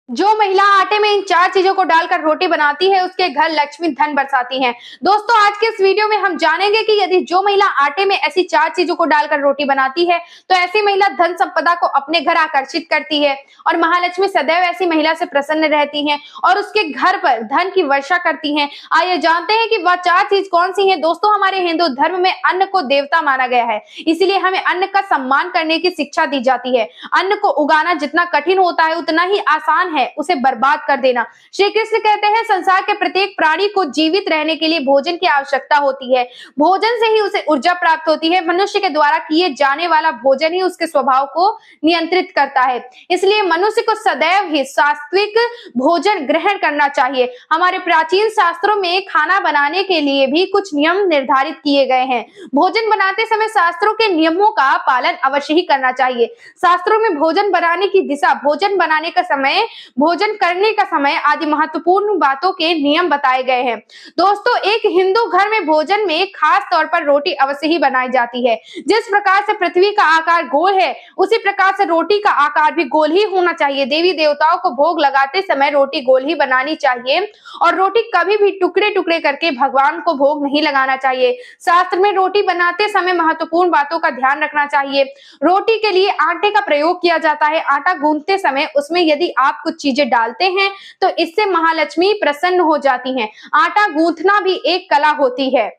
जो महिला आटे में इन 4 चीजों को डालकर रोटी बनाती है उसके घर लक्ष्मी धन बरसाती है। दोस्तों आज के इस वीडियो में हम जानेंगे कि यदि जो महिला आटे में ऐसी 4 चीजों को डालकर रोटी बनाती है तो ऐसी महिला धन संपदा को अपने घर आकर्षित करती है और महालक्ष्मी सदैव ऐसी महिला से प्रसन्न रहती हैं और उसके घर पर धन की वर्षा करती हैं। आइए जानते हैं कि वह 4 चीज कौन सी हैं। दोस्तों हमारे हिंदू धर्म में अन्न को देवता माना गया है, इसीलिए हमें अन्न का सम्मान करने की शिक्षा दी जाती है। अन्न को उगाना जितना कठिन होता है उतना ही आसान है उसे बर्बाद कर देना। श्री कृष्ण कहते हैं संसार के प्रत्येक प्राणी को जीवित रहने के लिए भोजन की आवश्यकता होती है। भोजन से ही उसे ऊर्जा प्राप्त होती है। मनुष्य के द्वारा किए जाने वाला भोजन ही उसके स्वभाव को नियंत्रित करता है, इसलिए मनुष्य को सदैव ही सात्विक भोजन ग्रहण करना चाहिए। हमारे प्राचीन शास्त्रों में खाना बनाने के लिए भी कुछ नियम निर्धारित किए गए हैं। भोजन बनाते समय शास्त्रों के नियमों का पालन अवश्य ही करना चाहिए। शास्त्रों में भोजन बनाने की दिशा, भोजन बनाने का समय, भोजन करने का समय आदि महत्वपूर्ण बातों के नियम बताए गए हैं। दोस्तों एक हिंदू घर में भोजन में खास तौर पर रोटी अवश्य ही बनाई जाती है। जिस प्रकार से पृथ्वी का आकार गोल है उसी प्रकार से रोटी का आकार भी गोल ही होना चाहिए। देवी देवताओं को भोग लगाते समय रोटी गोल ही बनानी चाहिए और रोटी कभी भी टुकड़े टुकड़े करके भगवान को भोग नहीं लगाना चाहिए। शास्त्र में रोटी बनाते समय महत्वपूर्ण बातों का ध्यान रखना चाहिए। रोटी के लिए आटे का प्रयोग किया जाता है। आटा गूंथते समय उसमें यदि आप कुछ चीजें डालते हैं तो इससे महालक्ष्मी प्रसन्न हो जाती हैं। आटा गूंथना भी एक कला होती है।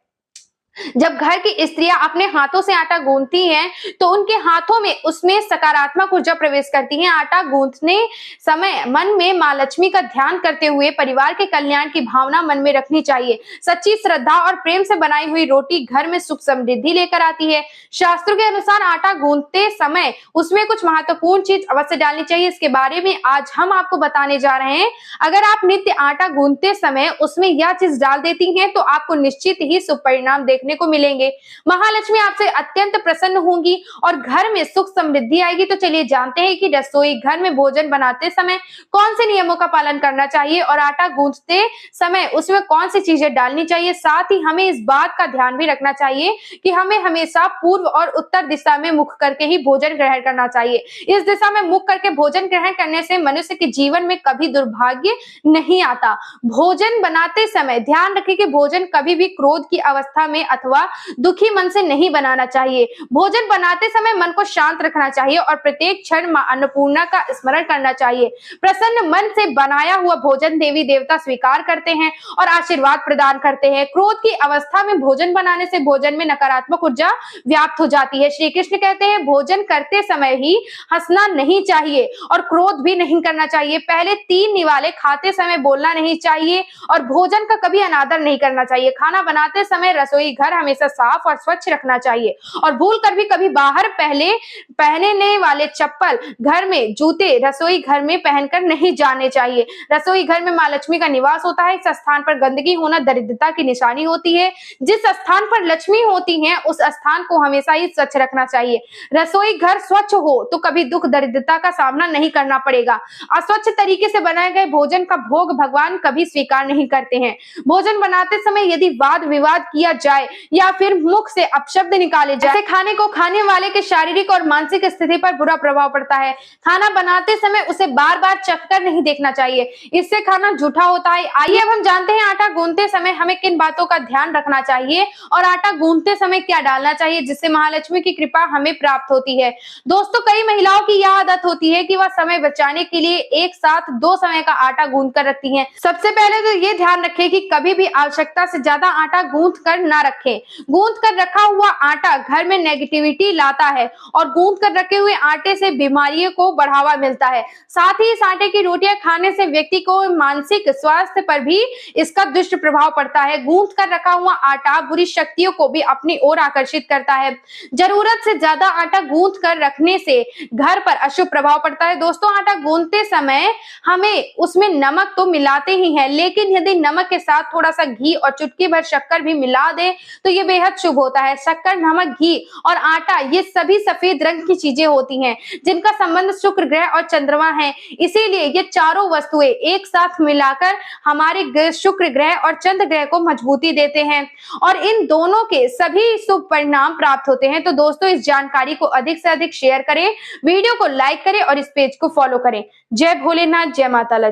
जब घर की स्त्रियां अपने हाथों से आटा गूंथती हैं तो उनके हाथों में उसमें सकारात्मक ऊर्जा प्रवेश करती है। आटा गूंथने समय मन में मां लक्ष्मी का ध्यान करते हुए परिवार के कल्याण की भावना मन में रखनी चाहिए। सच्ची श्रद्धा और प्रेम से बनाई हुई रोटी घर में सुख समृद्धि लेकर आती है। शास्त्रों के अनुसार आटा गूंथते समय उसमें कुछ महत्वपूर्ण चीज अवश्य डालनी चाहिए। इसके बारे में आज हम आपको बताने जा रहे हैं। अगर आप नित्य आटा गूंथते समय उसमें यह चीज डाल देती हैं तो आपको निश्चित ही शुभ परिणाम देखने को मिलेंगे। महालक्ष्मी आपसे अत्यंत प्रसन्न होंगी और घर में सुख समृद्धि आएगी। तो चलिए जानते हैं कि रसोई घर में भोजन बनाते समय कौन से नियमों का पालन करना चाहिए और आटा गूंथते समय उसमें कौन सी चीजें डालनी चाहिए। साथ ही हमें इस बात का ध्यान भी रखना चाहिए कि हमें हमेशा पूर्व और उत्तर दिशा में मुख करके ही भोजन ग्रहण करना चाहिए। इस दिशा में मुख करके भोजन ग्रहण करने से मनुष्य के जीवन में कभी दुर्भाग्य नहीं आता। भोजन बनाते समय ध्यान रखें कि भोजन कभी भी क्रोध की अवस्था में अथवा दुखी मन से नहीं बनाना चाहिए। भोजन बनाते समय मन को शांत रखना चाहिए और प्रत्येक क्षण मां अन्नपूर्णा का स्मरण करना चाहिए। प्रसन्न मन से बनाया हुआ भोजन देवी देवता स्वीकार करते हैं और आशीर्वाद प्रदान करते हैं। क्रोध की अवस्था में भोजन बनाने से भोजन में नकारात्मक ऊर्जा व्याप्त हो जाती है। श्री कृष्ण कहते हैं भोजन करते समय ही हंसना नहीं चाहिए और क्रोध भी नहीं करना चाहिए। पहले 3 निवाले खाते समय बोलना नहीं चाहिए और भोजन का कभी अनादर नहीं करना चाहिए। खाना बनाते समय रसोई घर हमेशा साफ और स्वच्छ रखना चाहिए और भूल कर भी कभी बाहर पहनने वाले चप्पल, घर में जूते रसोई घर में पहनकर नहीं जाने चाहिए। रसोई घर में मां लक्ष्मी का निवास होता है। इस स्थान पर गंदगी होना दरिद्रता की निशानी होती है। जिस स्थान पर लक्ष्मी होती हैं उस स्थान को हमेशा ही स्वच्छ रखना चाहिए। रसोई घर स्वच्छ हो तो कभी दुख दरिद्रता का सामना नहीं करना पड़ेगा। अस्वच्छ तरीके से बनाए गए भोजन का भोग भगवान कभी स्वीकार नहीं करते हैं। भोजन बनाते समय यदि वाद विवाद किया जाए या फिर मुख से अपशब्द निकाले जाए, ऐसे खाने को खाने वाले के शारीरिक और मानसिक स्थिति पर बुरा प्रभाव पड़ता है। खाना बनाते समय उसे बार बार चखकर नहीं देखना चाहिए, इससे खाना झूठा होता है। आइए अब हम जानते हैं आटा गूंथते समय हमें किन बातों का ध्यान रखना चाहिए और आटा गूंथते समय क्या डालना चाहिए जिससे महालक्ष्मी की कृपा हमें प्राप्त होती है। दोस्तों कई महिलाओं की यह आदत होती है कि वह समय बचाने के लिए एक साथ 2 समय का आटा गूंथ कर रखती हैं। सबसे पहले तो ये ध्यान रखें कि कभी भी आवश्यकता से ज्यादा आटा गूंथ कर ना रखें। गूंथ कर रखा हुआ आटा घर में नेगेटिविटी लाता है और गूंथ कर रखे हुए आटे से बीमारियों को बढ़ावा मिलता है। साथ ही इस आटे की रोटियां खाने से व्यक्ति को मानसिक स्वास्थ्य पर भी इसका दुष्ट प्रभाव पड़ता है। गूंथ कर रखा हुआ आटा बुरी शक्तियों को भी अपनी ओर आकर्षित करता है। जरूरत से ज्यादा आटा गूंथ कर रखने से घर पर अशुभ प्रभाव पड़ता है। दोस्तों आटा गूंथते समय हमें उसमें नमक तो मिलाते ही हैं, लेकिन यदि नमक के साथ थोड़ा सा घी और चुटकी भर शक्कर भी मिला दे तो ये बेहद शुभ होता है। शक्कर, नमक, घी और आटा ये सभी सफेद रंग की चीजें होती हैं जिनका संबंध शुक्र ग्रह और चंद्रमा है। इसीलिए ये चारों वस्तुएं एक साथ मिलाकर हमारे शुक्र ग्रह और चंद्र ग्रह को मजबूती देते हैं और इन दोनों के सभी शुभ परिणाम प्राप्त होते हैं। तो दोस्तों इस जानकारी को अधिक से अधिक शेयर करें, वीडियो को लाइक करें और इस पेज को फॉलो करें। जय भोलेनाथ, जय माता लक्ष्मी।